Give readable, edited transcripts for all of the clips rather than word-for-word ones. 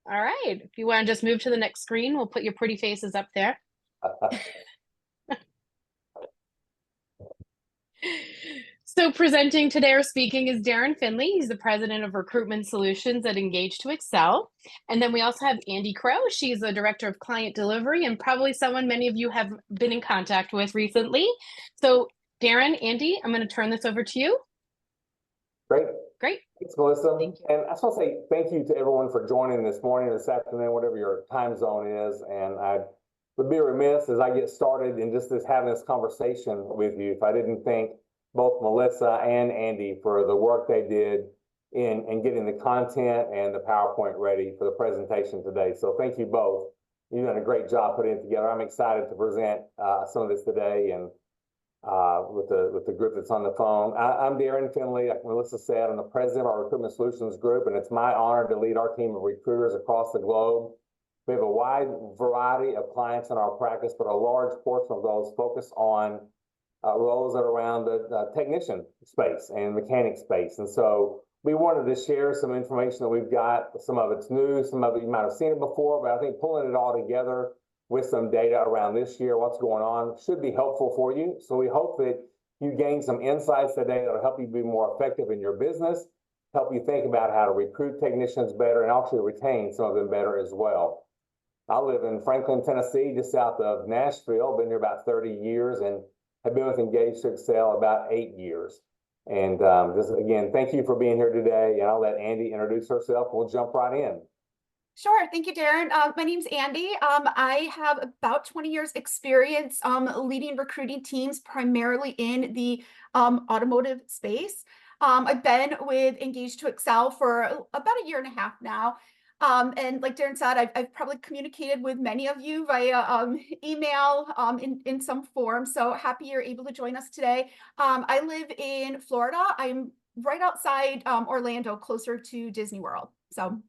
All right. If you want to just move to the next screen, we'll put your pretty faces up there. So presenting today or speaking is Darren Findley. He's the president of recruitment solutions at Engage to Excel. And then we also have Andy Crow. She's the director of client delivery and probably someone many of you have been in contact with recently. So Darren, Andy, I'm going to turn this over to you. Great. Great. Thanks, Melissa. Thank you. And I just want to say thank you to everyone for joining this morning, this afternoon, whatever your time zone is. And I would be remiss as I get started in just having this conversation with you if I didn't thank both Melissa and Andy for the work they did in getting the content and the PowerPoint ready for the presentation today. So thank you both. You've done a great job putting it together. I'm excited to present some of this today and with the group that's on the phone. I'm Darren Findley. Like Melissa said, I'm the president of our Recruitment Solutions Group, and it's my honor to lead our team of recruiters across the globe. We have a wide variety of clients in our practice, but a large portion of those focus on roles that are around the technician space and mechanic space. And so we wanted to share some information that we've got. Some of it's new, some of it you might have seen it before, but I think pulling it all together with some data around this year, what's going on, should be helpful for you. So we hope that you gain some insights today that'll help you be more effective in your business, help you think about how to recruit technicians better, and actually retain some of them better as well. I live in Franklin, Tennessee, just south of Nashville. Been here about 30 years and have been with Engage to Excel about 8 years. And just again, thank you for being here today. And I'll let Andy introduce herself. We'll jump right in. Sure. Thank you, Darren. My name's Andy. I have about 20 years experience leading recruiting teams, primarily in the automotive space. I've been with Engage to Excel for about a year and a half now. And like Darren said, I've probably communicated with many of you via email in some form. So happy you're able to join us today. I live in Florida. I'm right outside Orlando, closer to Disney World. So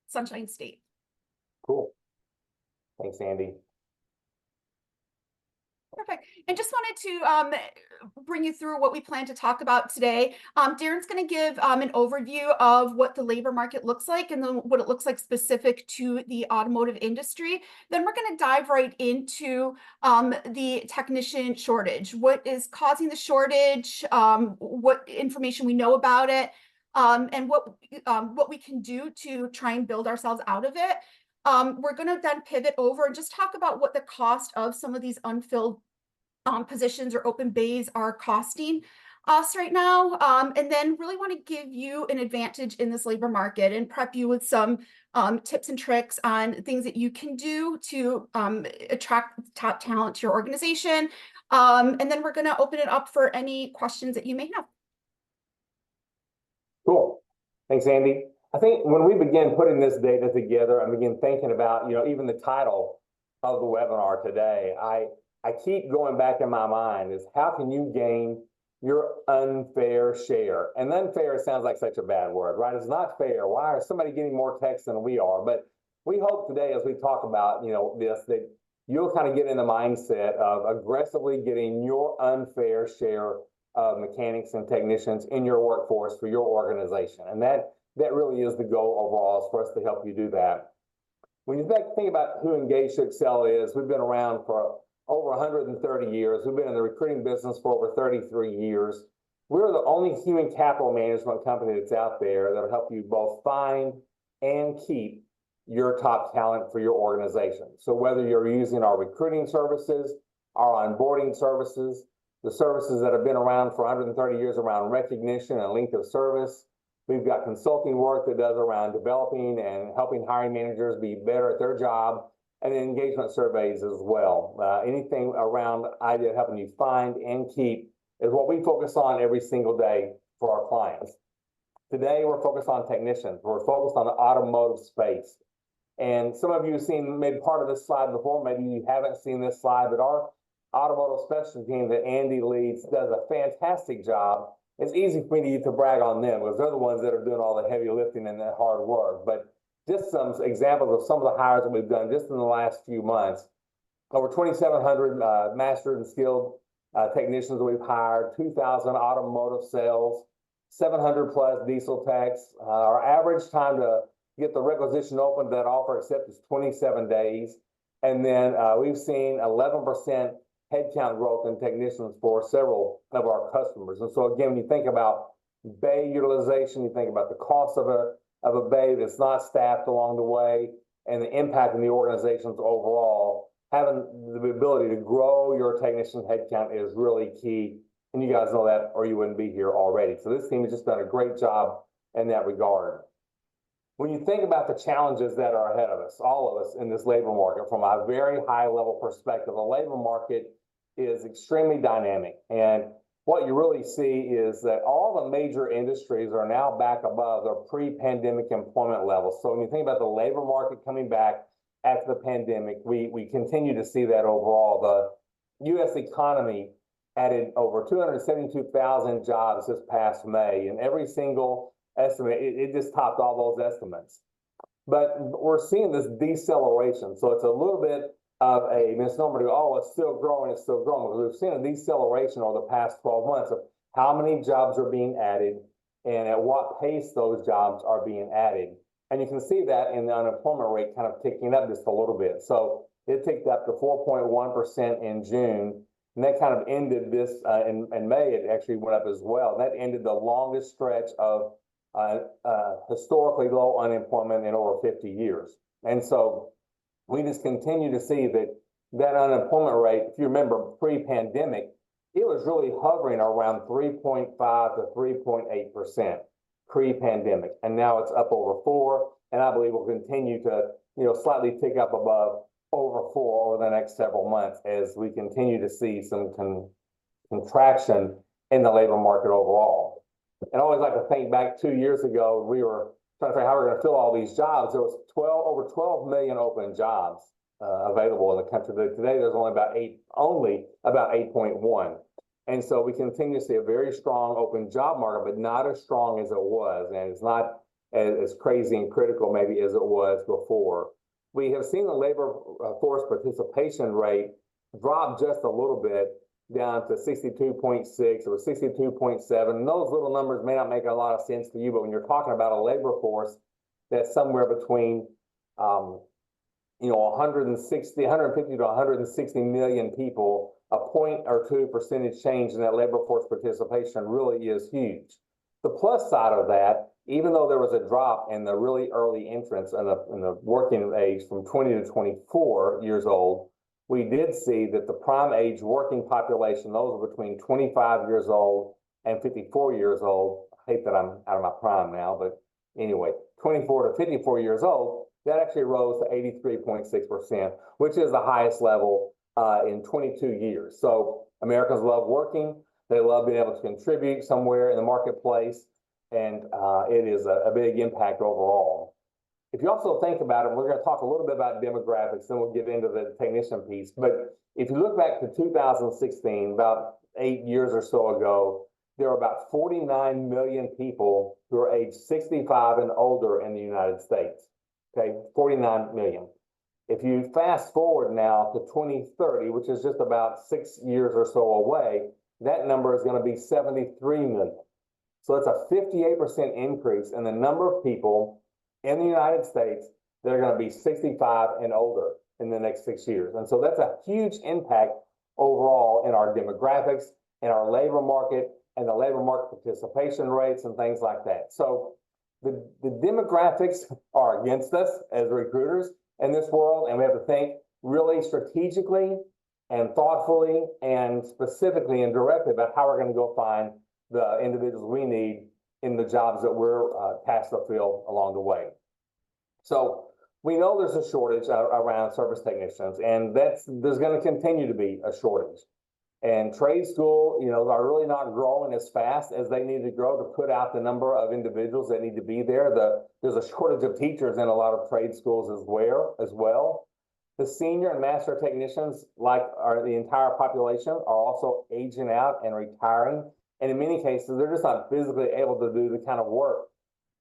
Sunshine State. Cool. Thanks, Andy. Perfect. And just wanted to bring you through what we plan to talk about today. Darren's going to give an overview of what the labor market looks like and then what it looks like specific to the automotive industry. Then we're going to dive right into the technician shortage. What is causing the shortage? What information we know about it? And what we can do to try and build ourselves out of it. We're going to then pivot over and just talk about what the cost of some of these unfilled positions or open bays are costing us right now. And then really want to give you an advantage in this labor market and prep you with some tips and tricks on things that you can do to attract top talent to your organization. And then we're going to open it up for any questions that you may have. Cool. Thanks, Andy. I think when we begin putting this data together and begin thinking about, even the title of the webinar today, I keep going back in my mind is how can you gain your unfair share? And unfair sounds like such a bad word, right? It's not fair. Why is somebody getting more text than we are? But we hope today as we talk about, this, that you'll kind of get in the mindset of aggressively getting your unfair share of mechanics and technicians in your workforce for your organization. And that really is the goal overall, is for us to help you do that. When you think about who Engage to Excel is, we've been around for over 130 years. We've been in the recruiting business for over 33 years. We're the only human capital management company that's out there that'll help you both find and keep your top talent for your organization. So whether you're using our recruiting services, our onboarding services, the services that have been around for 130 years around recognition and length of service. We've got consulting work that does around developing and helping hiring managers be better at their job, and then engagement surveys as well. Anything around idea of helping you find and keep is what we focus on every single day for our clients. Today, we're focused on technicians. We're focused on the automotive space. And some of you have seen maybe part of this slide before, maybe you haven't seen this slide, but our automotive specialty team that Andy leads does a fantastic job. It's easy for me to brag on them because they're the ones that are doing all the heavy lifting and the hard work. But just some examples of some of the hires that we've done just in the last few months. Over 2,700 mastered and skilled technicians that we've hired, 2,000 automotive sales, 700 plus diesel techs. Our average time to get the requisition open, that offer accepted is 27 days. And then we've seen 11% headcount growth in technicians for several of our customers. And so again, when you think about bay utilization, you think about the cost of a bay that's not staffed along the way, and the impact in the organizations overall, having the ability to grow your technician headcount is really key. And you guys know that, or you wouldn't be here already. So this team has just done a great job in that regard. When you think about the challenges that are ahead of us, all of us in this labor market, from a very high level perspective, the labor market is extremely dynamic. And what you really see is that all the major industries are now back above their pre-pandemic employment levels. So when you think about the labor market coming back after the pandemic, we continue to see that overall. The U.S. economy added over 272,000 jobs this past May, and every single estimate, it just topped all those estimates. But we're seeing this deceleration. So it's a little bit of a misnomer to go, oh, it's still growing, it's still growing. Because we've seen a deceleration over the past 12 months of how many jobs are being added and at what pace those jobs are being added. And you can see that in the unemployment rate kind of ticking up just a little bit. So it ticked up to 4.1% in June. And that kind of ended this in May, it actually went up as well. And that ended the longest stretch of historically low unemployment in over 50 years. And so we just continue to see that unemployment rate, if you remember pre-pandemic, it was really hovering around 3.5 to 3.8% pre-pandemic. And now it's up over 4, and I believe will continue to, slightly tick up above over 4 over the next several months as we continue to see some contraction in the labor market overall. And I always like to think back 2 years ago, we were trying to figure out how we're going to fill all these jobs. There was over 12 million open jobs available in the country. Today, there's only about 8.1. And so we continue to see a very strong open job market, but not as strong as it was. And it's not as crazy and critical maybe as it was before. We have seen the labor force participation rate drop just a little bit, down to 62.6, it was 62.7. Those little numbers may not make a lot of sense to you, but when you're talking about a labor force that's somewhere between 150 to 160 million people, a 1.2% change in that labor force participation really is huge. The plus side of that, even though there was a drop in the really early entrance in the working age from 20 to 24 years old, we did see that the prime age working population, those are between 25 years old and 54 years old. I hate that I'm out of my prime now, but anyway, 24 to 54 years old, that actually rose to 83.6%, which is the highest level in 22 years. So Americans love working. They love being able to contribute somewhere in the marketplace, and it is a big impact overall. If you also think about it, we're going to talk a little bit about demographics, then we'll get into the technician piece. But if you look back to 2016, about 8 years or so ago, there were about 49 million people who are age 65 and older in the United States. Okay, 49 million. If you fast forward now to 2030, which is just about 6 years or so away, that number is going to be 73 million. So it's a 58% increase in the number of people in the United States that are going to be 65 and older in the next 6 years. And so that's a huge impact overall in our demographics, in our labor market, and the labor market participation rates and things like that. So the demographics are against us as recruiters in this world, and we have to think really strategically and thoughtfully and specifically and directly about how we're going to go find the individuals we need in the jobs that we're tasked to fill along the way. So we know there's a shortage around service technicians, and there's going to continue to be a shortage. And trade school, are really not growing as fast as they need to grow to put out the number of individuals that need to be there. There's a shortage of teachers in a lot of trade schools as well. The senior and master technicians, like the entire population, are also aging out and retiring. And in many cases, they're just not physically able to do the kind of work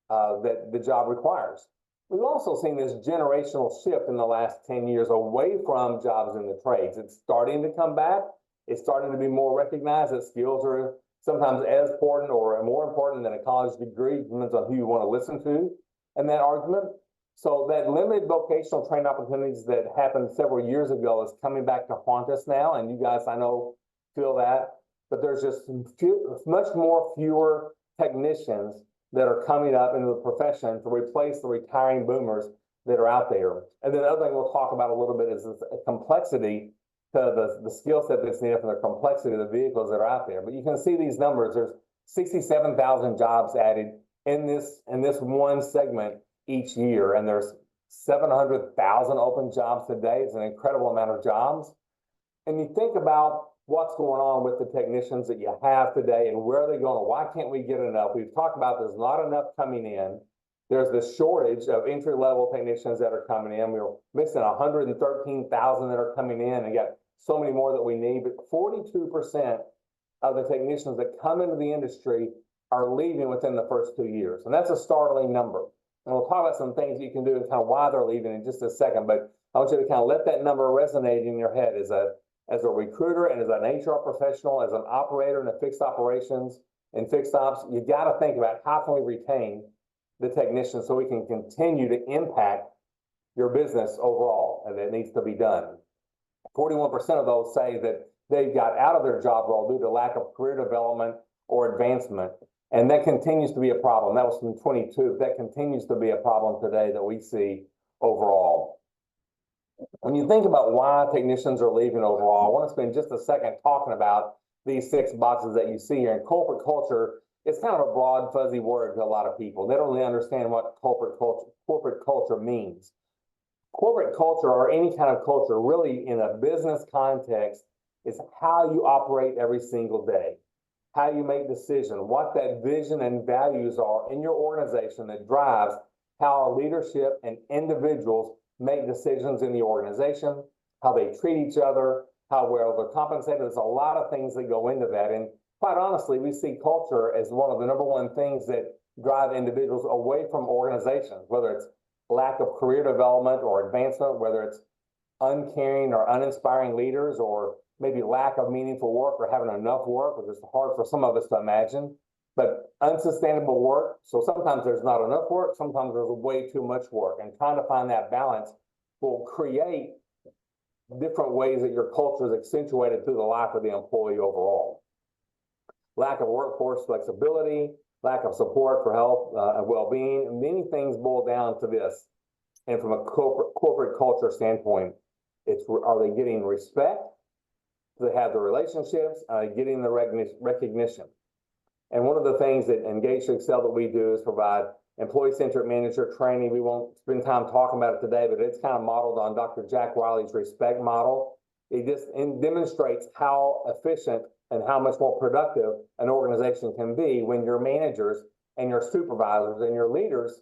that the job requires. We've also seen this generational shift in the last 10 years away from jobs in the trades. It's starting to come back. It's starting to be more recognized that skills are sometimes as important or more important than a college degree. It depends on who you want to listen to in that argument. So that limited vocational training opportunities that happened several years ago is coming back to haunt us now. And you guys, I know, feel that. But there's just much fewer technicians that are coming up into the profession to replace the retiring boomers that are out there. And then the other thing we'll talk about a little bit is this complexity to the skill set that's needed for the complexity of the vehicles that are out there. But you can see these numbers. There's 67,000 jobs added in this one segment each year, and there's 700,000 open jobs today. It's an incredible amount of jobs. And you think about what's going on with the technicians that you have today and where are they going? Why can't we get enough? We've talked about there's not enough coming in. There's this shortage of entry-level technicians that are coming in. We're missing 113,000 that are coming in and got so many more that we need. But 42% of the technicians that come into the industry are leaving within the first 2 years. And that's a startling number. And we'll talk about some things you can do and kind of why they're leaving in just a second. But I want you to kind of let that number resonate in your head as a recruiter and as an HR professional, as an operator in the fixed operations and fixed ops. You got to think about how can we retain the technicians so we can continue to impact your business overall, and that needs to be done. 41% of those say that they got out of their job role due to lack of career development or advancement. And that continues to be a problem. That was from 22. That continues to be a problem today that we see overall. When you think about why technicians are leaving overall, I want to spend just a second talking about these 6 boxes that you see here. And corporate culture, it's kind of a broad, fuzzy word to a lot of people. They don't really understand what corporate culture means. Corporate culture, or any kind of culture, really in a business context, is how you operate every single day, how you make decisions, what that vision and values are in your organization that drives how leadership and individuals make decisions in the organization, how they treat each other, how well they're compensated. There's a lot of things that go into that. And quite honestly, we see culture as one of the #1 things that drive individuals away from organizations, whether it's lack of career development or advancement, whether it's uncaring or uninspiring leaders, or maybe lack of meaningful work or having enough work, which is hard for some of us to imagine, but unsustainable work. So sometimes there's not enough work, sometimes there's way too much work, and trying to find that balance will create different ways that your culture is accentuated through the life of the employee overall. Lack of workforce flexibility, lack of support for health and well-being, many things boil down to this. And from a corporate culture standpoint, are they getting respect? Do they have the relationships? Are they getting the recognition? And one of the things that Engage to Excel that we do is provide employee-centric manager training. We won't spend time talking about it today, but it's kind of modeled on Dr. Jack Wiley's respect model. It just demonstrates how efficient and how much more productive an organization can be when your managers and your supervisors and your leaders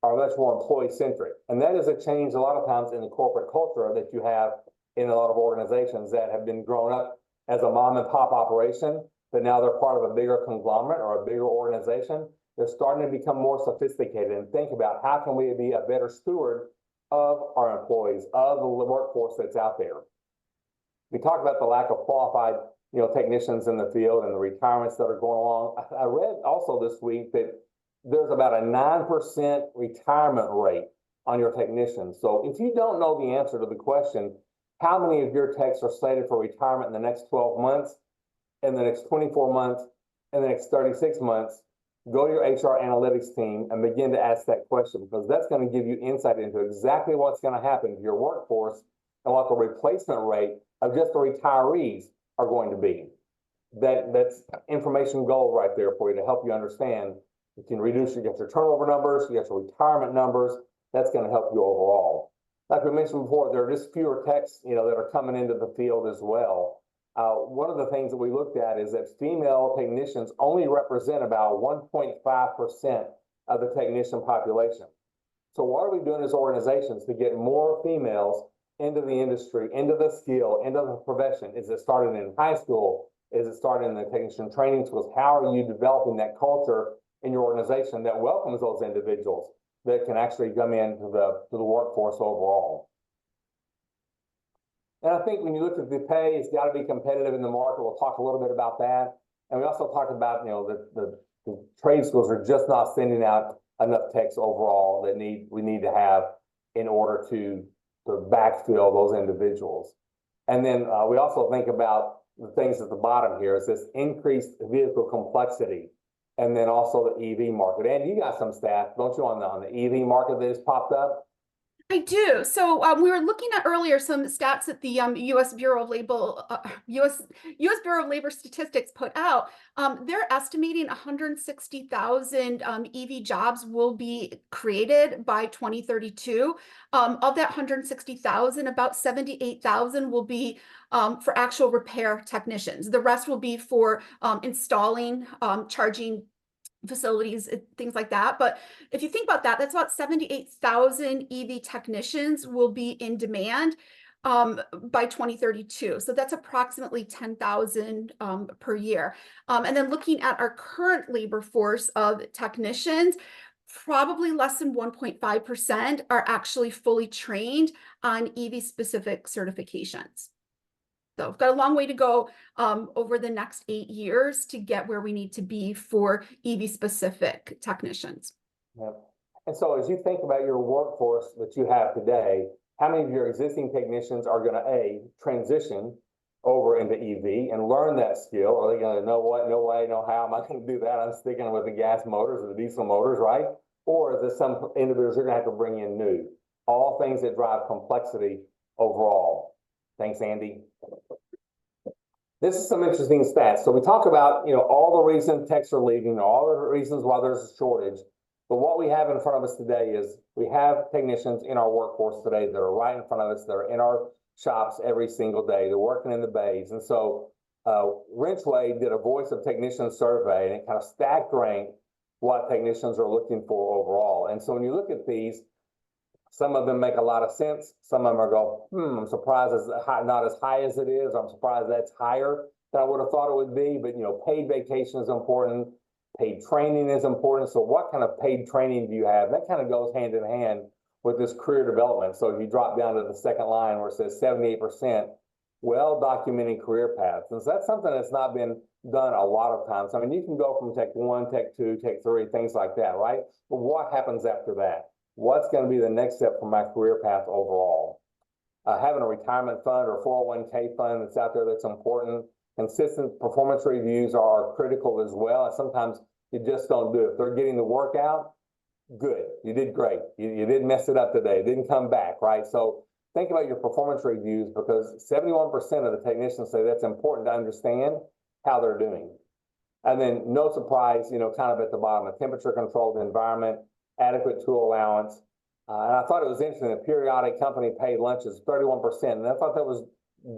are much more employee-centric. And that is a change a lot of times in the corporate culture that you have in a lot of organizations that have been grown up as a mom and pop operation, but now they're part of a bigger conglomerate or a bigger organization. They're starting to become more sophisticated and think about how can we be a better steward of our employees, of the workforce that's out there. We talked about the lack of qualified technicians in the field and the retirements that are going along. I read also this week that there's about a 9% retirement rate on your technicians. So if you don't know the answer to the question, how many of your techs are slated for retirement in the next 12 months, in the next 24 months, in the next 36 months, go to your HR analytics team and begin to ask that question, because that's going to give you insight into exactly what's going to happen to your workforce and what the replacement rate of just the retirees are going to be. That's information gold right there for you to help you understand. You can reduce your turnover numbers, you got your retirement numbers. That's going to help you overall. Like we mentioned before, there are just fewer techs, that are coming into the field as well. One of the things that we looked at is that female technicians only represent about 1.5% of the technician population. So what are we doing as organizations to get more females into the industry, into the skill, into the profession? Is it starting in high school? Is it starting in the technician training schools? How are you developing that culture in your organization that welcomes those individuals that can actually come into the workforce overall? And I think when you look at the pay, it's got to be competitive in the market. We'll talk a little bit about that. And we also talked about, the trade schools are just not sending out enough techs overall that we need to have in order to backfill those individuals. And then we also think about the things at the bottom here is this increased vehicle complexity, and then also the EV market. And you got some stats, don't you, on the EV market that has popped up? I do. So we were looking at earlier some stats that the U.S. Bureau of Labor U.S. Bureau of Labor Statistics put out. They're estimating 160,000 EV jobs will be created by 2032. Of that 160,000, about 78,000 will be for actual repair technicians. The rest will be for installing charging facilities, things like that. But if you think about that, that's about 78,000 EV technicians will be in demand by 2032. So that's approximately 10,000 per year. And then looking at our current labor force of technicians, probably less than 1.5% are actually fully trained on EV specific certifications. So we've got a long way to go over the next 8 years to get where we need to be for EV specific technicians. Yep. And so as you think about your workforce that you have today, how many of your existing technicians are going to transition over into EV and learn that skill? Are they going to know what, no way, no how am I going to do that? I'm sticking with the gas motors or the diesel motors, right? Or is there some individuals you're going to have to bring in new? All things that drive complexity overall. Thanks, Andy. This is some interesting stats. So we talk about, all the reasons techs are leaving, all the reasons why there's a shortage. But what we have in front of us today is we have technicians in our workforce today that are right in front of us. They're in our shops every single day. They're working in the bays. And so Wrenchway did a Voice of Technicians survey, and it kind of stack ranked what technicians are looking for overall. And so when you look at these, some of them make a lot of sense. Some of them are go, I'm surprised it's not as high as it is. I'm surprised that's higher than I would have thought it would be. But, paid vacation is important. Paid training is important. So what kind of paid training do you have? That kind of goes hand in hand with this career development. So if you drop down to the second line where it says 78%, well-documented career paths. And so that's something that's not been done a lot of times. I mean, you can go from Tech 1, Tech 2, Tech 3, things like that, right? But what happens after that? What's going to be the next step for my career path overall? Having a retirement fund or 401k fund that's out there that's important. Consistent performance reviews are critical as well. And sometimes you just don't do it. If they're getting the work out, good. You did great. You didn't mess it up today. It didn't come back, right? So think about your performance reviews, because 71% of the technicians say that's important to understand how they're doing. And then no surprise, kind of at the bottom, a temperature controlled environment, adequate tool allowance. And I thought it was interesting, the periodic company paid lunches, 31%. And I thought that was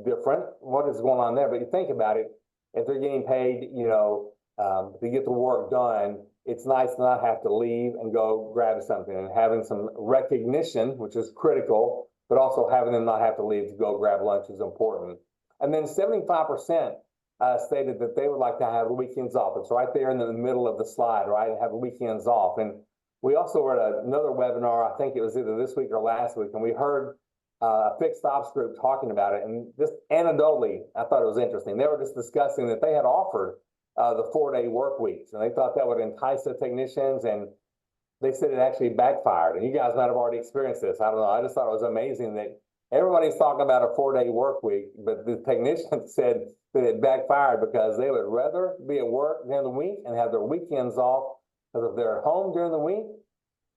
different. What is going on there? But you think about it, if they're getting paid, to get the work done, it's nice to not have to leave and go grab something, and having some recognition, which is critical, but also having them not have to leave to go grab lunch is important. And then 75% stated that they would like to have the weekends off. It's right there in the middle of the slide, right? Have the weekends off. And we also were at another webinar, I think it was either this week or last week, and we heard a fixed ops group talking about it. And just anecdotally, I thought it was interesting. They were just discussing that they had offered the 4-day work weeks, and they thought that would entice the technicians, and they said it actually backfired. And you guys might have already experienced this. I don't know. I just thought it was amazing that everybody's talking about a 4-day work week, but the technicians said that it backfired because they would rather be at work during the week and have their weekends off. Because if they're at home during the week,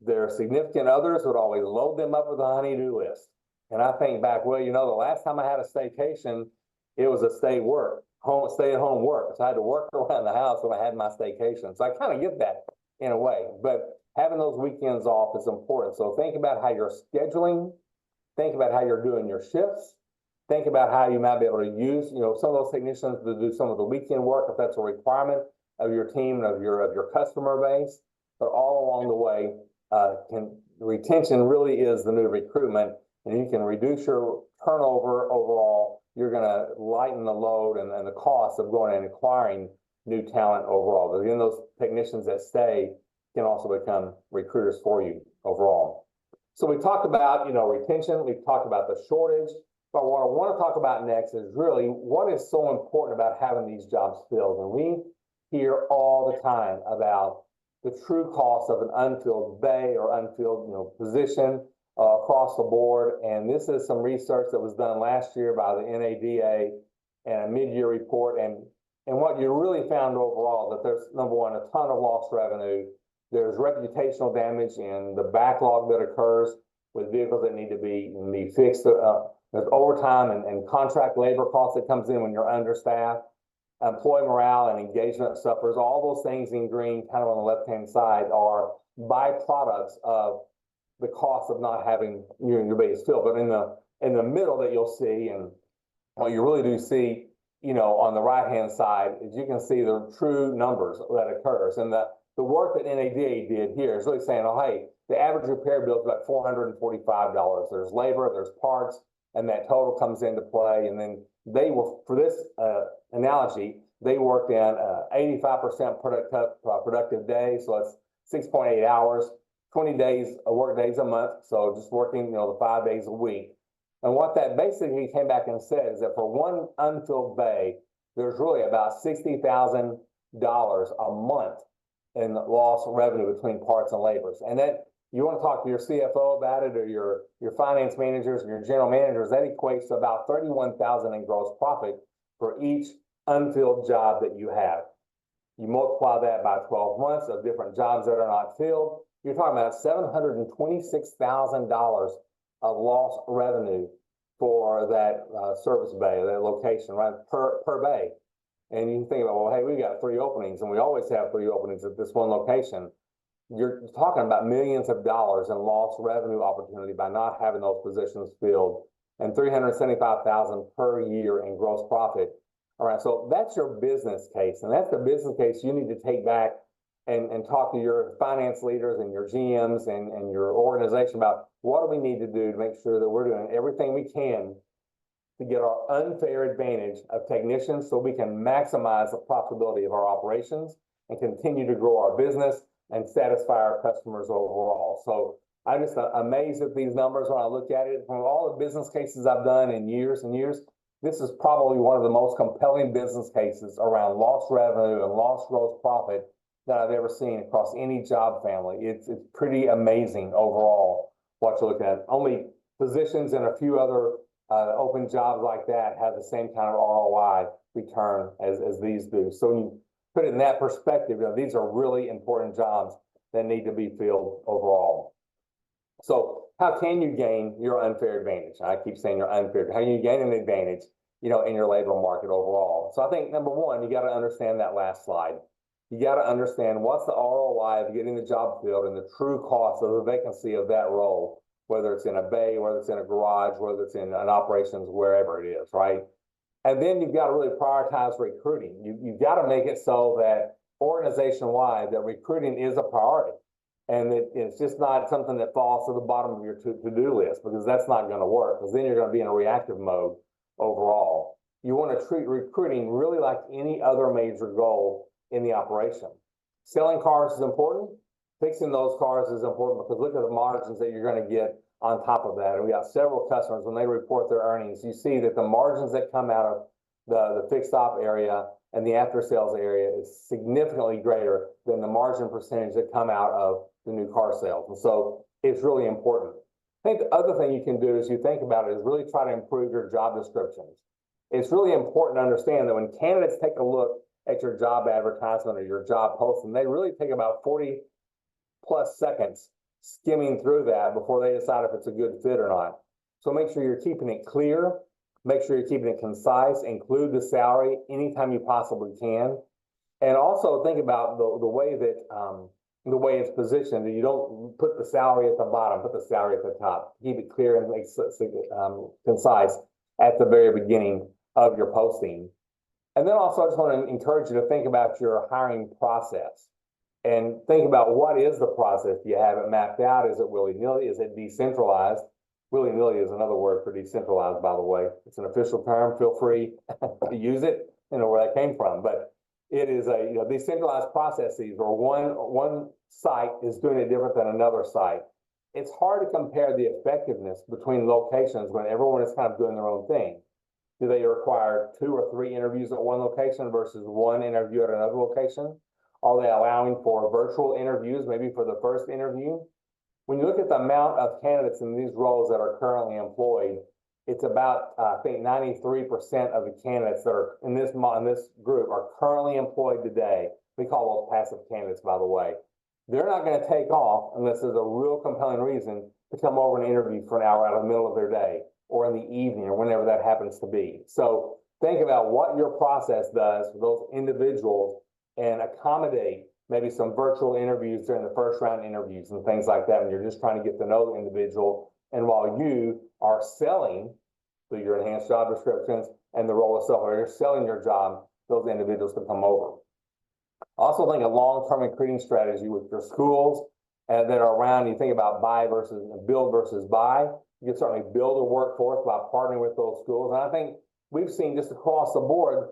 their significant others would always load them up with a honey-do list. And I think back, well, the last time I had a staycation, it was a stay at home work. So I had to work around the house when I had my staycation. So I kind of get that in a way, but having those weekends off is important. So think about how you're scheduling, think about how you're doing your shifts, think about how you might be able to use, some of those technicians to do some of the weekend work if that's a requirement of your team and of your customer base. But all along the way, retention really is the new recruitment, and you can reduce your turnover overall. You're going to lighten the load and the cost of going and acquiring new talent overall. But then those technicians that stay can also become recruiters for you overall. So we talked about, retention. We've talked about the shortage. But what I want to talk about next is really what is so important about having these jobs filled. And we hear all the time about the true cost of an unfilled bay or unfilled, position across the board. And this is some research that was done last year by the NADA and a mid-year report. And what you really found overall, that there's, number one, a ton of lost revenue. There's reputational damage in the backlog that occurs with vehicles that need to be fixed. There's overtime and contract labor costs that comes in when you're understaffed. Employee morale and engagement suffers. All those things in green, kind of on the left-hand side, are byproducts of the cost of not having your base filled. But in the middle that you'll see, and what you really do see, on the right-hand side, is you can see the true numbers that occurs. And the work that NADA did here is really saying, oh, hey, the average repair bill is about $445. There's labor, there's parts, and that total comes into play. And then they were, for this analogy, they worked in 85% productive days, so that's 6.8 hours, 20 days of work days a month, so just working, the 5 days a week. And what that basically came back and said is that for one unfilled bay, there's really about $60,000 a month in lost revenue between parts and labors. And that, you want to talk to your CFO about it, or your finance managers, your general managers, that equates to about $31,000 in gross profit for each unfilled job that you have. You multiply that by 12 months of different jobs that are not filled, you're talking about $726,000 of lost revenue for that service bay, that location, right, per bay. And you can think about, well, hey, we got 3 openings, and we always have 3 openings at this one location. You're talking about millions of dollars in lost revenue opportunity by not having those positions filled, and $375,000 per year in gross profit. All right, so that's your business case, and that's the business case you need to take back and talk to your finance leaders and your GMs and your organization about what do we need to do to make sure that we're doing everything we can to get our unfair advantage of technicians so we can maximize the profitability of our operations and continue to grow our business and satisfy our customers overall. So I'm just amazed at these numbers when I look at it. From all the business cases I've done in years and years, this is probably one of the most compelling business cases around lost revenue and lost gross profit that I've ever seen across any job family. It's pretty amazing overall what you're looking at. Only positions and a few other open jobs like that have the same kind of ROI return as these do. So when you put it in that perspective, these are really important jobs that need to be filled overall. So how can you gain your unfair advantage? I keep saying your unfair. How can you gain an advantage, in your labor market overall? So I think number one, you got to understand that last slide. You got to understand what's the ROI of getting the job filled and the true cost of the vacancy of that role, whether it's in a bay, whether it's in a garage, whether it's in an operations, wherever it is, right? And then you've got to really prioritize recruiting. You've got to make it so that organization-wide, that recruiting is a priority. And it's just not something that falls to the bottom of your to-do list, because that's not going to work, because then you're going to be in a reactive mode overall. You want to treat recruiting really like any other major goal in the operation. Selling cars is important. Fixing those cars is important, because look at the margins that you're going to get on top of that. And we got several customers, when they report their earnings, you see that the margins that come out of the fixed op area and the after sales area is significantly greater than the margin percentage that come out of the new car sales. And so it's really important. I think the other thing you can do as you think about it is really try to improve your job descriptions. It's really important to understand that when candidates take a look at your job advertisement or your job posting, they really take about 40+ seconds skimming through that before they decide if it's a good fit or not. So make sure you're keeping it clear, make sure you're keeping it concise, include the salary anytime you possibly can. And also think about the way that the way it's positioned, that you don't put the salary at the bottom, put the salary at the top. Keep it clear and concise at the very beginning of your posting. And then also I just want to encourage you to think about your hiring process and think about what is the process. Do you have it mapped out? Is it willy-nilly? Is it decentralized? Willy-nilly is another word for decentralized, by the way. It's an official term. Feel free to use it, where that came from. But it is a decentralized processes, or one site is doing it different than another site. It's hard to compare the effectiveness between locations when everyone is kind of doing their own thing. Do they require 2 or 3 interviews at one location versus 1 interview at another location? Are they allowing for virtual interviews, maybe for the first interview? When you look at the amount of candidates in these roles that are currently employed, it's about, I think 93% of the candidates that are in this group are currently employed today. We call those passive candidates, by the way. They're not going to take off unless there's a real compelling reason to come over and interview for an hour out of the middle of their day or in the evening or whenever that happens to be. So think about what your process does for those individuals and accommodate maybe some virtual interviews during the first round interviews and things like that when you're just trying to get to know the individual. And while you are selling through your enhanced job descriptions and the role itself, or you're selling your job, those individuals can come over. Also think a long-term recruiting strategy with your schools that are around. You think about build versus buy. You can certainly build a workforce by partnering with those schools. And I think we've seen just across the board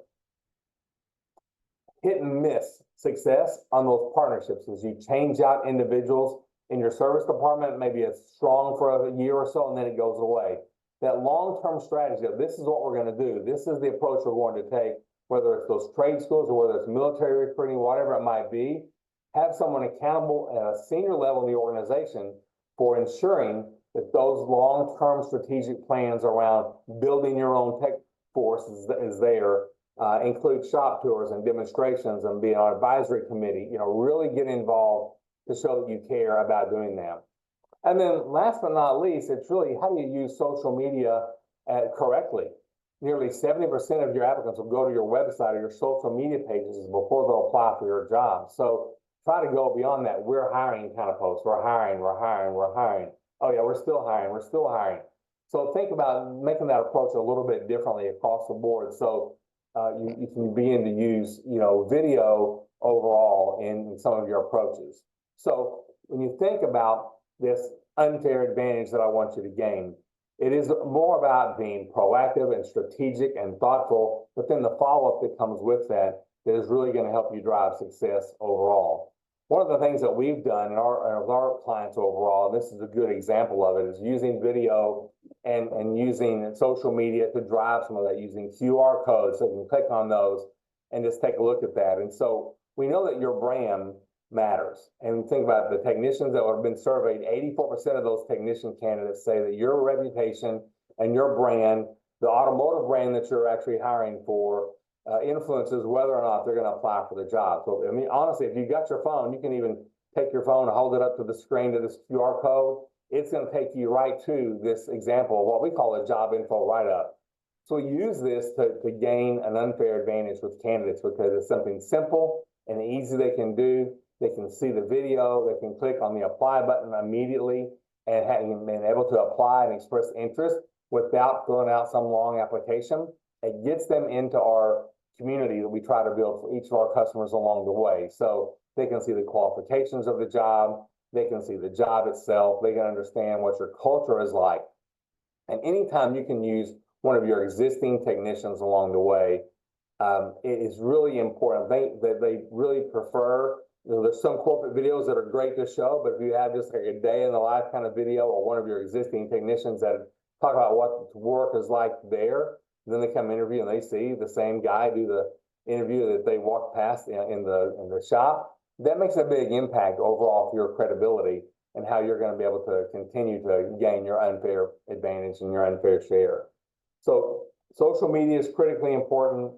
hit and miss success on those partnerships as you change out individuals in your service department. Maybe it's strong for a year or so and then it goes away. That long-term strategy of this is what we're going to do. This is the approach we're going to take, whether it's those trade schools or whether it's military recruiting, whatever it might be. Have someone accountable at a senior level in the organization for ensuring that those long-term strategic plans around building your own tech force is there. Include shop tours and demonstrations and be on an advisory committee, really get involved to show that you care about doing that. And then last but not least, it's really how do you use social media correctly? Nearly 70% of your applicants will go to your website or your social media pages before they'll apply for your job. So try to go beyond that. We're hiring kind of posts. We're hiring. Oh yeah, we're still hiring. So think about making that approach a little bit differently across the board. So you can begin to use, video overall in some of your approaches. So when you think about this unfair advantage that I want you to gain, it is more about being proactive and strategic and thoughtful, but then the follow-up that comes with that is really going to help you drive success overall. One of the things that we've done with our clients overall, and this is a good example of it, is using video and using social media to drive some of that, using QR codes so you can click on those and just take a look at that. And so we know that your brand matters. And think about the technicians that have been surveyed, 84% of those technician candidates say that your reputation and your brand, the automotive brand that you're actually hiring for, influences whether or not they're going to apply for the job. So, I mean, honestly, if you got your phone, you can even take your phone and hold it up to the screen to this QR code. It's going to take you right to this example of what we call a job info write-up. So use this to gain an unfair advantage with candidates because it's something simple and easy they can do. They can see the video, they can click on the apply button immediately and being able to apply and express interest without filling out some long application. It gets them into our community that we try to build for each of our customers along the way. So they can see the qualifications of the job, they can see the job itself, they can understand what your culture is like. And anytime you can use one of your existing technicians along the way, it is really important. They really prefer, there's some corporate videos that are great to show, but if you have just like a day in the life kind of video or one of your existing technicians that talk about what work is like there, then they come interview and they see the same guy do the interview that they walk past in the shop, that makes a big impact overall for your credibility and how you're going to be able to continue to gain your unfair advantage and your unfair share. So social media is critically important.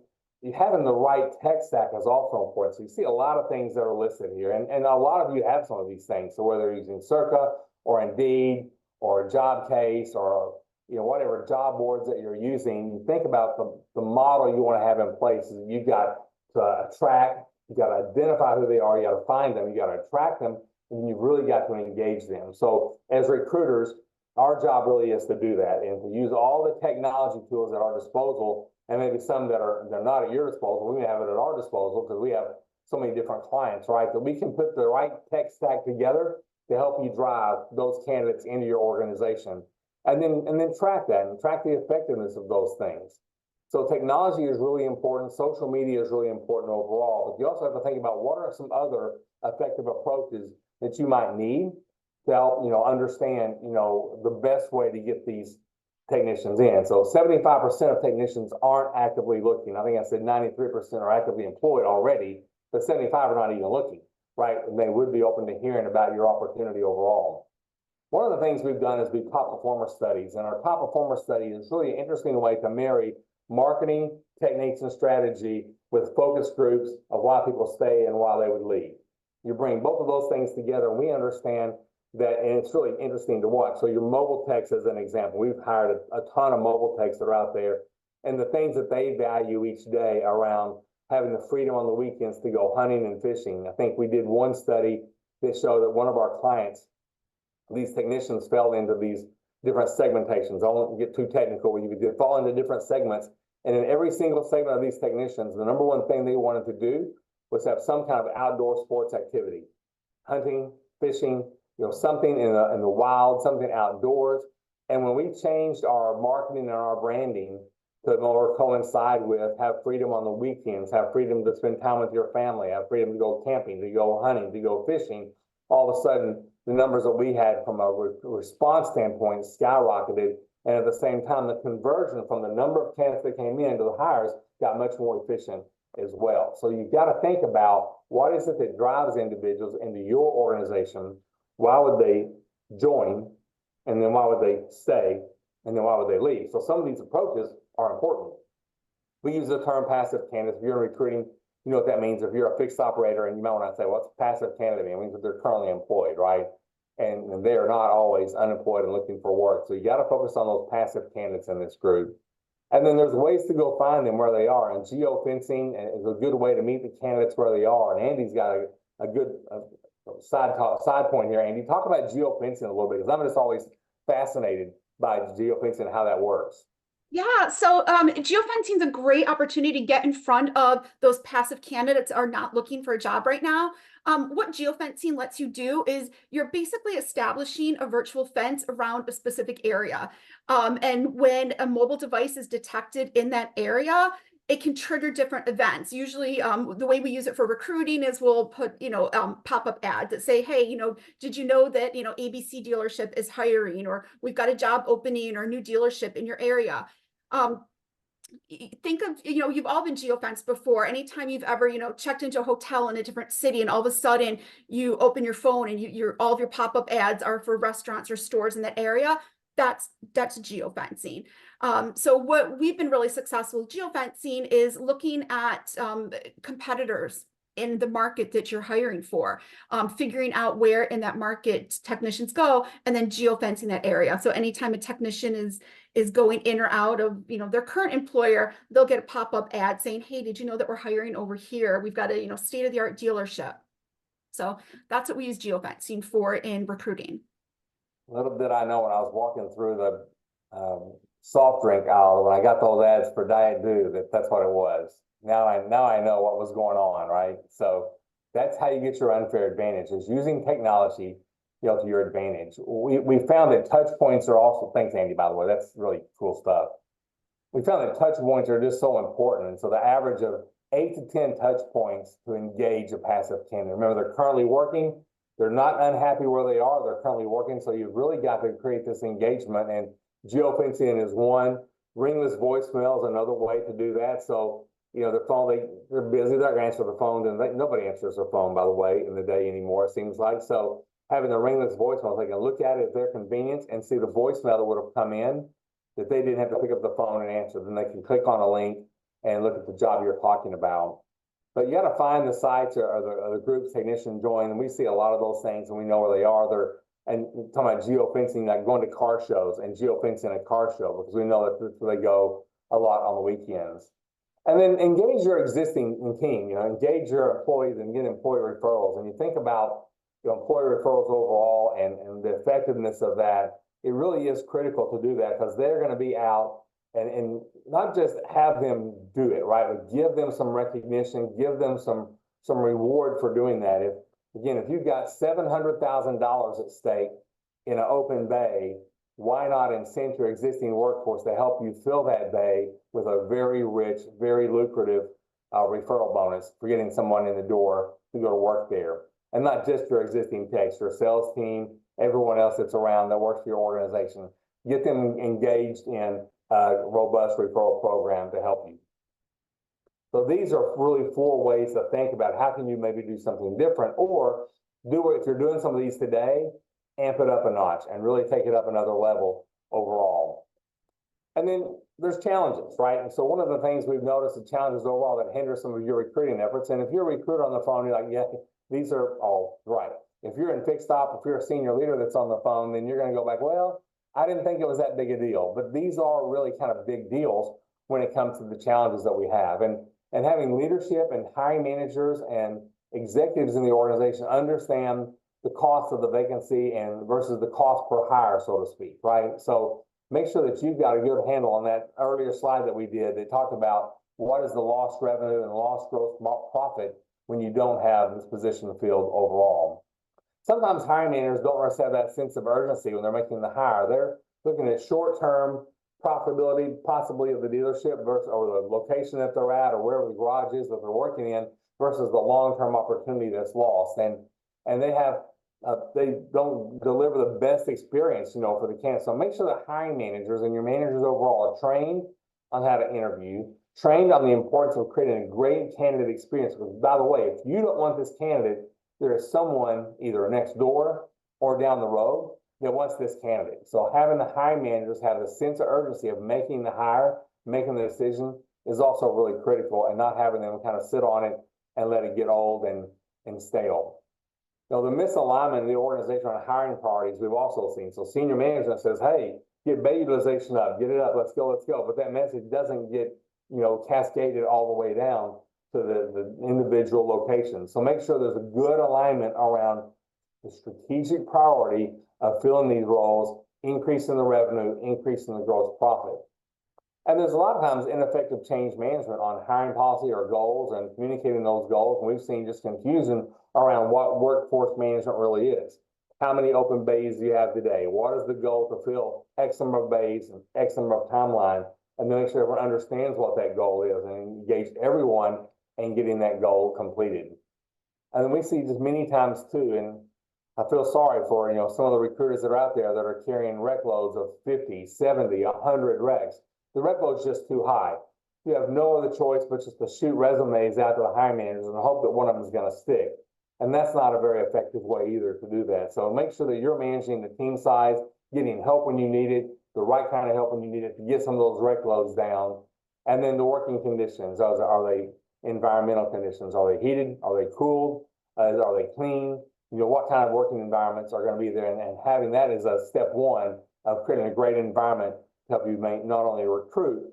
Having the right tech stack is also important. So you see a lot of things that are listed here, and a lot of you have some of these things. So whether you're using Circa or Indeed or Jobcase or whatever job boards that you're using, you think about the model you want to have in place. You've got to attract, you got to identify who they are, you got to find them, you got to attract them, and you've really got to engage them. So as recruiters, our job really is to do that and to use all the technology tools at our disposal, and maybe some that they're not at your disposal. We may have it at our disposal because we have so many different clients, right? That we can put the right tech stack together to help you drive those candidates into your organization. And then track that and track the effectiveness of those things. So technology is really important. Social media is really important overall. But you also have to think about what are some other effective approaches that you might need to help understand the best way to get these technicians in. So 75% of technicians aren't actively looking. I think I said 93% are actively employed already. but 75 are not even looking, right? And they would be open to hearing about your opportunity overall. One of the things we've done is we top performer studies, and our top performer study is really an interesting way to marry marketing techniques and strategy with focus groups of why people stay and why they would leave. You bring both of those things together, and we understand that, and it's really interesting to watch. So your mobile techs, as an example, we've hired a ton of mobile techs that are out there, and the things that they value each day around having the freedom on the weekends to go hunting and fishing. I think we did one study that showed that one of our clients, these technicians, fell into these different segmentations. I won't get too technical, but you could fall into different segments. And in every single segment of these technicians, the number one thing they wanted to do was have some kind of outdoor sports activity, hunting, fishing, something in the wild, something outdoors. And when we changed our marketing and our branding to more coincide with have freedom on the weekends, have freedom to spend time with your family, have freedom to go camping, to go hunting, to go fishing, all of a sudden, the numbers that we had from a response standpoint skyrocketed. And at the same time, the conversion from the number of candidates that came in to the hires got much more efficient as well. So you've got to think about what is it that drives individuals into your organization? Why would they join? And then why would they stay? And then why would they leave? So some of these approaches are important. We use the term passive candidates. If you're recruiting, you know what that means. If you're a fixed operator, and you might want to say, what's a passive candidate mean? It means that they're currently employed, right? And they are not always unemployed and looking for work. So you got to focus on those passive candidates in this group. And then there's ways to go find them where they are. And geofencing is a good way to meet the candidates where they are. And Andy's got a good side point here. Andy, talk about geofencing a little bit, because I'm just always fascinated by geofencing and how that works. Yeah, so geofencing is a great opportunity to get in front of those passive candidates that are not looking for a job right now. What geofencing lets you do is you're basically establishing a virtual fence around a specific area. And when a mobile device is detected in that area, it can trigger different events. Usually the way we use it for recruiting is we'll put, pop-up ads that say, hey, did you know that, ABC dealership is hiring, or we've got a job opening or a new dealership in your area. Think of, you've all been geofenced before. Anytime you've ever, checked into a hotel in a different city, and all of a sudden you open your phone and all of your pop-up ads are for restaurants or stores in that area. That's geofencing. So what we've been really successful with geofencing is looking at competitors in the market that you're hiring for, figuring out where in that market technicians go, and then geofencing that area. So anytime a technician is going in or out of their current employer, they'll get a pop-up ad saying, hey, did you know that we're hiring over here? We've got a state-of-the-art dealership. So that's what we use geofencing for in recruiting. Little did I know when I was walking through the soft drink aisle when I got those ads for Diet Dew that's what it was. Now I know what was going on, right? So that's how you get your unfair advantage, is using technology, to your advantage. We found that touch points are also, thanks Andy, by the way, that's really cool stuff. We found that touch points are just so important. And so the average of 8 to 10 touch points to engage a passive candidate. Remember, they're currently working. They're not unhappy where they are. They're currently working. So you've really got to create this engagement. And geofencing is one. Ringless voicemail is another way to do that. So, their phone, they're busy. They're going to answer the phone. And nobody answers their phone, by the way, in the day anymore, it seems like. So having the ringless voicemail, they can look at it at their convenience and see the voicemail that would have come in that they didn't have to pick up the phone and answer. Then they can click on a link and look at the job you're talking about. But you got to find the sites or the groups technician join, and we see a lot of those things, and we know where they are. And talking about geofencing, like going to car shows and geofencing a car show, because we know that they go a lot on the weekends. And then engage your existing team, engage your employees and get employee referrals. And you think about employee referrals overall and the effectiveness of that, it really is critical to do that, because they're going to be out and not just have them do it, right? But give them some recognition, give them some reward for doing that. If you've got $700,000 at stake in an open bay, why not incent your existing workforce to help you fill that bay with a very rich, very lucrative referral bonus for getting someone in the door to go to work there? And not just your existing techs, your sales team, everyone else that's around that works for your organization. Get them engaged in a robust referral program to help you. So these are really 4 ways to think about how can you maybe do something different, or if you're doing some of these today, amp it up a notch and really take it up another level overall. And then there's challenges, right? And so one of the things we've noticed, the challenges overall that hinder some of your recruiting efforts. And if you're a recruiter on the phone, you're like, yeah, these are all right. If you're in fixed op, if you're a senior leader that's on the phone, then you're going to go back, well, I didn't think it was that big a deal. But these are really kind of big deals when it comes to the challenges that we have. And having leadership and hiring managers and executives in the organization understand the cost of the vacancy and versus the cost per hire, so to speak, right? So make sure that you've got a good handle on that earlier slide that we did. They talked about what is the lost revenue and lost gross profit when you don't have this position filled overall. Sometimes hiring managers don't necessarily have that sense of urgency when they're making the hire. They're looking at short-term profitability, possibly of the dealership versus or the location that they're at or wherever the garage is that they're working in versus the long-term opportunity that's lost. And they have they don't deliver the best experience, for the candidate. So make sure that hiring managers and your managers overall are trained on how to interview, trained on the importance of creating a great candidate experience. Because by the way, if you don't want this candidate, there is someone either next door or down the road that wants this candidate. So having the hiring managers have the sense of urgency of making the hire, making the decision is also really critical, and not having them kind of sit on it and let it get old and stale. Now, the misalignment in the organization on hiring priorities, we've also seen. So senior management says, hey, get bay utilization up, get it up, let's go. But that message doesn't get, cascaded all the way down to the individual locations. So make sure there's a good alignment around the strategic priority of filling these roles, increasing the revenue, increasing the gross profit. And there's a lot of times ineffective change management on hiring policy or goals and communicating those goals. And we've seen just confusion around what workforce management really is. How many open bays do you have today? What is the goal to fill X number of bays and X number of timeline? And then make sure everyone understands what that goal is and engage everyone in getting that goal completed. And then we see just many times too, and I feel sorry for, some of the recruiters that are out there that are carrying rec loads of 50, 70, 100 recs. The rec load's just too high. You have no other choice but just to shoot resumes out to the hiring managers and hope that one of them is going to stick. And that's not a very effective way either to do that. So make sure that you're managing the team size, getting help when you need it, the right kind of help when you need it to get some of those rec loads down. And then the working conditions, are they environmental conditions? Are they heated? Are they cooled? Are they clean? What kind of working environments are going to be there? And having that is a step one of creating a great environment to help you not only recruit,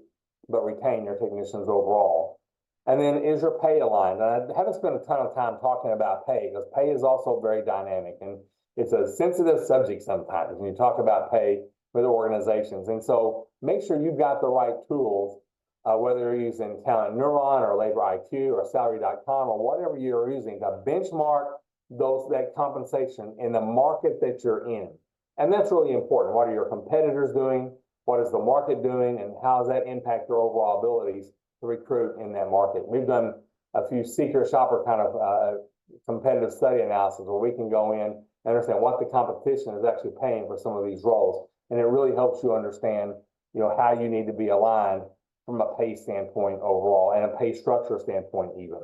but retain your technicians overall. And then is your pay aligned? And I haven't spent a ton of time talking about pay because pay is also very dynamic and it's a sensitive subject sometimes when you talk about pay with organizations. And so make sure you've got the right tools, whether you're using Talent Neuron or Labor IQ or Salary.com or whatever you're using to benchmark that compensation in the market that you're in. And that's really important. What are your competitors doing? What is the market doing? And how does that impact your overall abilities to recruit in that market? We've done a few seeker shopper kind of competitive study analysis where we can go in and understand what the competition is actually paying for some of these roles. And it really helps you understand, how you need to be aligned from a pay standpoint overall and a pay structure standpoint even.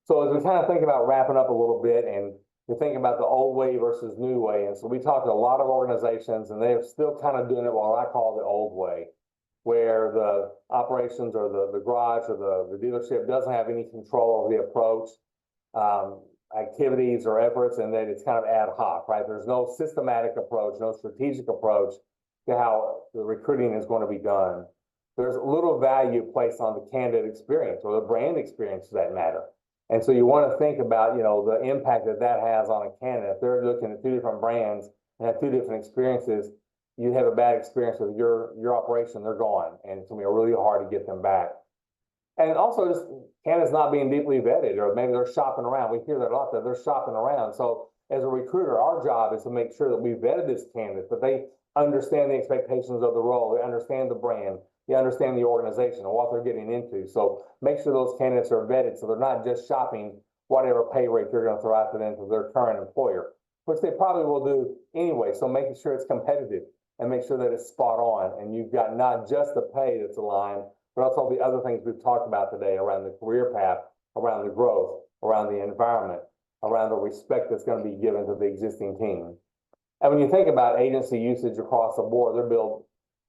So as we kind of think about wrapping up a little bit and we think about the old way versus new way. And so we talked to a lot of organizations and they're still kind of doing it what I call the old way, where the operations or the garage or the dealership doesn't have any control over the approach, activities or efforts, and that it's kind of ad hoc, right? There's no systematic approach, no strategic approach to how the recruiting is going to be done. There's little value placed on the candidate experience or the brand experience for that matter. And so you want to think about, the impact that has on a candidate. If they're looking at 2 different brands and have 2 different experiences, you have a bad experience with your operation, they're gone. And it's going to be really hard to get them back. And also just candidates not being deeply vetted, or maybe they're shopping around. We hear that a lot, that they're shopping around. So as a recruiter, our job is to make sure that we vetted this candidate, that they understand the expectations of the role, they understand the brand, they understand the organization and what they're getting into. So make sure those candidates are vetted so they're not just shopping whatever pay rate you're going to throw out to them to their current employer, which they probably will do anyway. So making sure it's competitive and make sure that it's spot on and you've got not just the pay that's aligned, but also the other things we've talked about today around the career path, around the growth, around the environment, around the respect that's going to be given to the existing team. And when you think about agency usage across the board, they're billed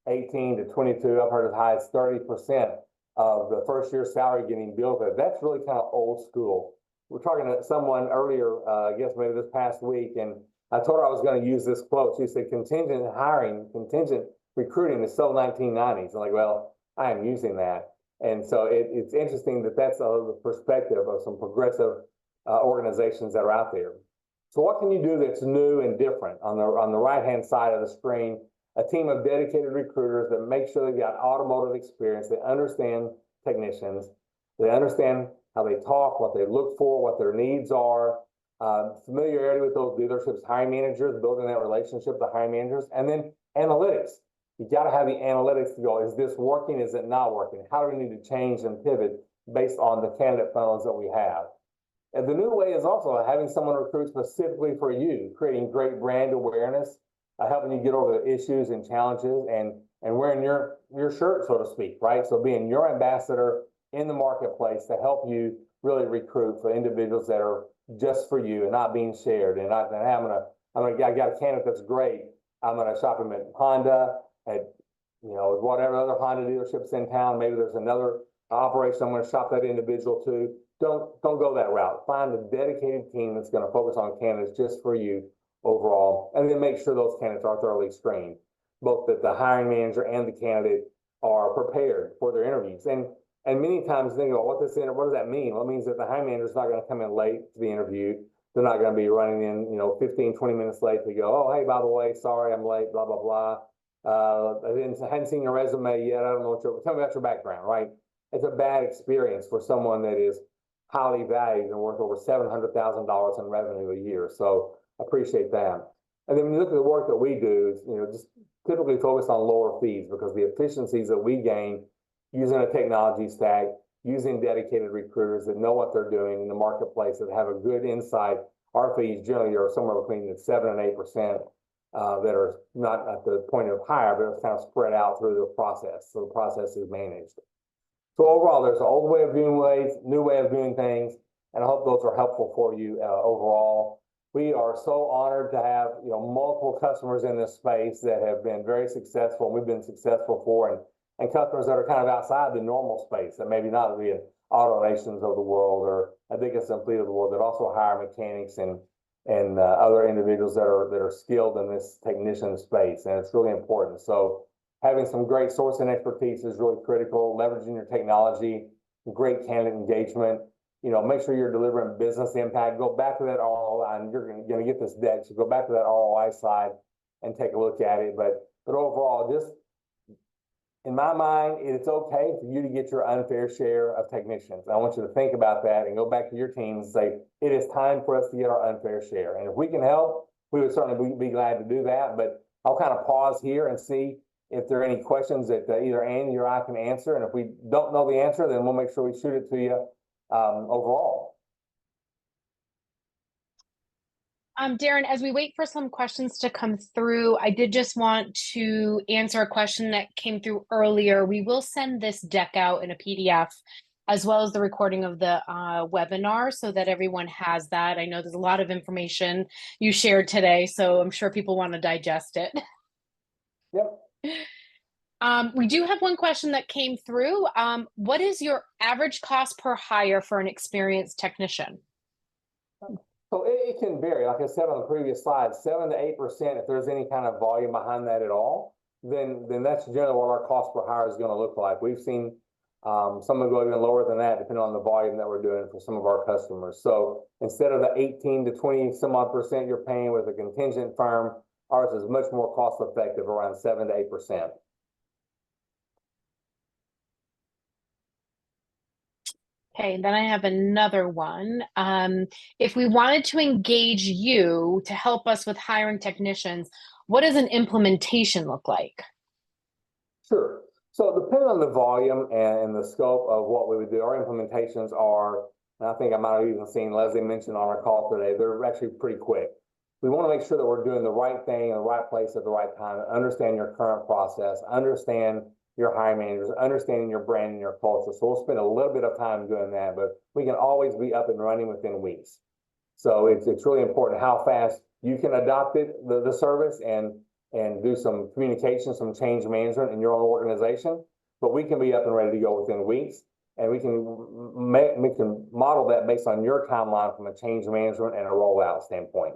18 to 22, I've heard as high as 30% of the first year salary getting billed. That's really kind of old school. We're talking to someone earlier, I guess maybe this past week, and I told her I was going to use this quote. She said, contingent hiring, contingent recruiting is so 1990s. I'm like, well, I am using that. And so it's interesting that that's the perspective of some progressive organizations that are out there. So what can you do that's new and different? On the right-hand side of the screen, a team of dedicated recruiters that make sure they've got automotive experience. They understand technicians. They understand how they talk, what they look for, what their needs are, familiarity with those dealerships, hiring managers, building that relationship with the hiring managers, and then analytics. You got to have the analytics to go, is this working? Is it not working? How do we need to change and pivot based on the candidate funnels that we have? And the new way is also having someone recruit specifically for you, creating great brand awareness, helping you get over the issues and challenges, and wearing your shirt, so to speak, right? So being your ambassador in the marketplace to help you really recruit for individuals that are just for you and not being shared. And I got a candidate that's great. I'm gonna shop him at Honda, at whatever other Honda dealerships in town. Maybe there's another operation I'm gonna shop that individual to. Don't go that route. Find a dedicated team that's going to focus on candidates just for you overall, and then make sure those candidates are thoroughly screened, both that the hiring manager and the candidate are prepared for their interviews. And many times they go, what does that mean? Well, it means that the hiring manager is not going to come in late to the interview. They're not going to be running in 15, 20 minutes late to go, oh, hey, by the way, sorry, I'm late, blah, blah, blah. I hadn't seen your resume yet. I don't know tell me about your background, right? It's a bad experience for someone that is highly valued and worth over $700,000 in revenue a year. So appreciate that. And then when you look at the work that we do, just typically focus on lower fees, because the efficiencies that we gain using a technology stack, using dedicated recruiters that know what they're doing in the marketplace, that have a good insight, our fees generally are somewhere between the 7 and 8% that are not at the point of hire, but it's kind of spread out through the process. So the process is managed. So overall, there's an old way of doing ways, new way of doing things, and I hope those are helpful for you overall. We are so honored to have multiple customers in this space that have been very successful. We've been successful for, and customers that are kind of outside the normal space, that maybe not the AutoNations of the world or I think it's Complete of the world, that also hire mechanics and other individuals that are skilled in this technician space, and it's really important. So having some great sourcing expertise is really critical. Leveraging your technology, great candidate engagement. Make sure you're delivering business impact. Go back to that ROI, and you're going to get this deck. So go back to that ROI slide and take a look at it. But overall, just in my mind, it's okay for you to get your unfair share of technicians. I want you to think about that and go back to your teams and say, it is time for us to get our unfair share. And if we can help, we would certainly be glad to do that. But I'll kind of pause here and see if there are any questions that either Andy or I can answer. And if we don't know the answer, then we'll make sure we shoot it to you overall. Darren, as we wait for some questions to come through, I did just want to answer a question that came through earlier. We will send this deck out in a PDF, as well as the recording of the webinar, so that everyone has that. I know there's a lot of information you shared today, so I'm sure people want to digest it. Yep. We do have one question that came through. What is your average cost per hire for an experienced technician? So it can vary. Like I said on the previous slide, 7 to 8%, if there's any kind of volume behind that at all, then that's generally what our cost per hire is going to look like. We've seen some will go even lower than that, depending on the volume that we're doing for some of our customers. So instead of the 18 to 20 some odd percent you're paying with a contingent firm, ours is much more cost effective, around 7 to 8%. Okay, then I have another one. If we wanted to engage you to help us with hiring technicians, what does an implementation look like? Sure. So depending on the volume and the scope of what we would do, our implementations are, and I think I might have even seen Leslie mention on our call today, they're actually pretty quick. We want to make sure that we're doing the right thing in the right place at the right time, understand your current process, understand your hiring managers, understanding your brand and your culture. So we'll spend a little bit of time doing that, but we can always be up and running within weeks. So it's really important how fast you can adopt it, the service, and do some communication, some change management in your own organization. But we can be up and ready to go within weeks, and we can model that based on your timeline from a change management and a rollout standpoint.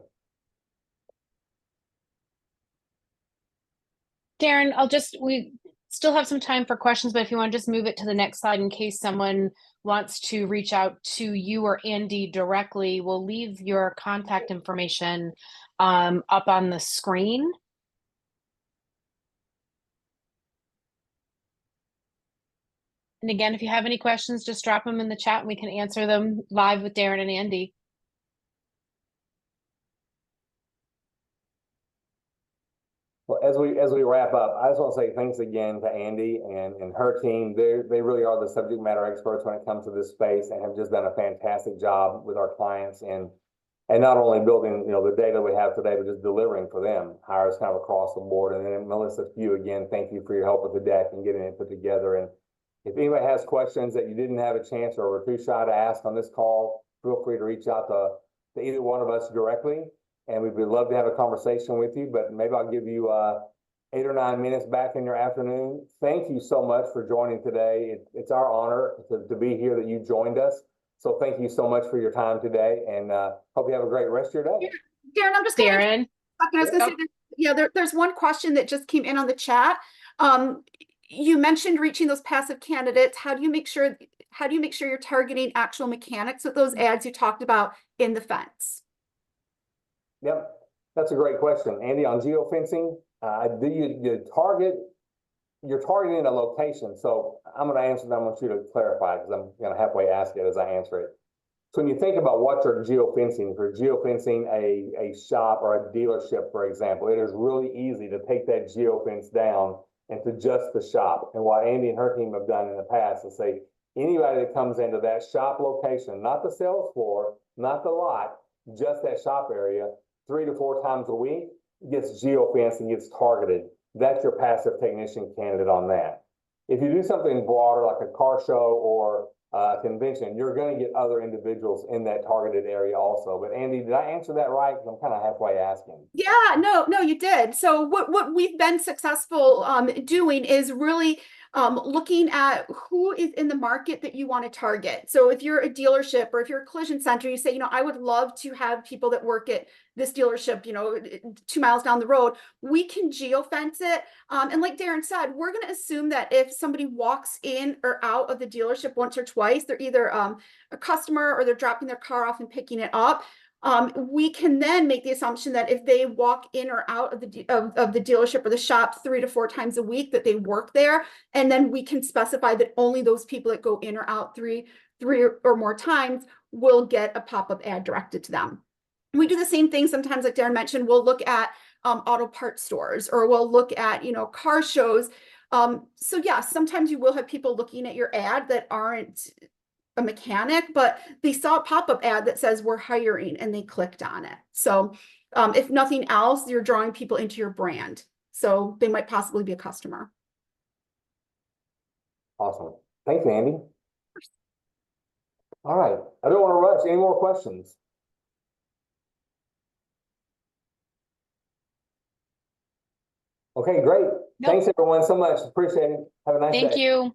Darren, we still have some time for questions, but if you want to just move it to the next slide in case someone wants to reach out to you or Andy directly, we'll leave your contact information up on the screen. And again, if you have any questions, just drop them in the chat and we can answer them live with Darren and Andy. Well, as we wrap up, I just want to say thanks again to Andy and her team. They really are the subject matter experts when it comes to this space, and have just done a fantastic job with our clients, and not only building, you know, the data we have today, but just delivering for them, hires kind of across the board. And then Melissa, to you again, thank you for your help with the deck and getting it put together. And if anybody has questions that you didn't have a chance or were too shy to ask on this call, feel free to reach out to either one of us directly. And we would love to have a conversation with you, but maybe I'll give you 8 or 9 minutes back in your afternoon. Thank you so much for joining today. It's our honor to be here that you joined us. So thank you so much for your time today, and hope you have a great rest of your day. Darren, I'm just Darren. I was going to say, yeah, there's one question that just came in on the chat. You mentioned reaching those passive candidates. How do you make sure you're targeting actual mechanics with those ads you talked about in the fence? Yep, that's a great question, Andy. On geofencing, you're targeting a location. So I'm going to answer that. I want you to clarify, because I'm going to halfway ask it as I answer it. So when you think about what you're geofencing, if you're geofencing a shop or a dealership, for example, it is really easy to take that geofence down and to just the shop. And what Andy and her team have done in the past is say, anybody that comes into that shop location, not the sales floor, not the lot, just that shop area, 3 to 4 times a week, gets geofenced and gets targeted. That's your passive technician candidate on that. If you do something broader, like a car show or a convention, you're going to get other individuals in that targeted area also. But Andy, did I answer that right? Because I'm kind of halfway asking. Yeah, no, you did. So what we've been successful doing is really looking at who is in the market that you want to target. So if you're a dealership or if you're a collision center, you say, you know, I would love to have people that work at this dealership, you know, 2 miles down the road. We can geofence it. And like Darren said, we're going to assume that if somebody walks in or out of the dealership once or twice, they're either a customer or they're dropping their car off and picking it up. We can then make the assumption that if they walk in or out of the dealership or the shop 3 to 4 times a week, that they work there, and then we can specify that only those people that go in or out three or more times will get a pop-up ad directed to them. We do the same thing sometimes, like Darren mentioned. We'll look at auto parts stores, or we'll look at, you know, car shows. So yeah, sometimes you will have people looking at your ad that aren't a mechanic, but they saw a pop-up ad that says we're hiring and they clicked on it. So if nothing else, you're drawing people into your brand. So they might possibly be a customer. Awesome. Thanks, Andy. All right. I don't want to rush. Any more questions? Okay, great. Nope. Thanks everyone so much. Appreciate it. Have a nice day. Thank you.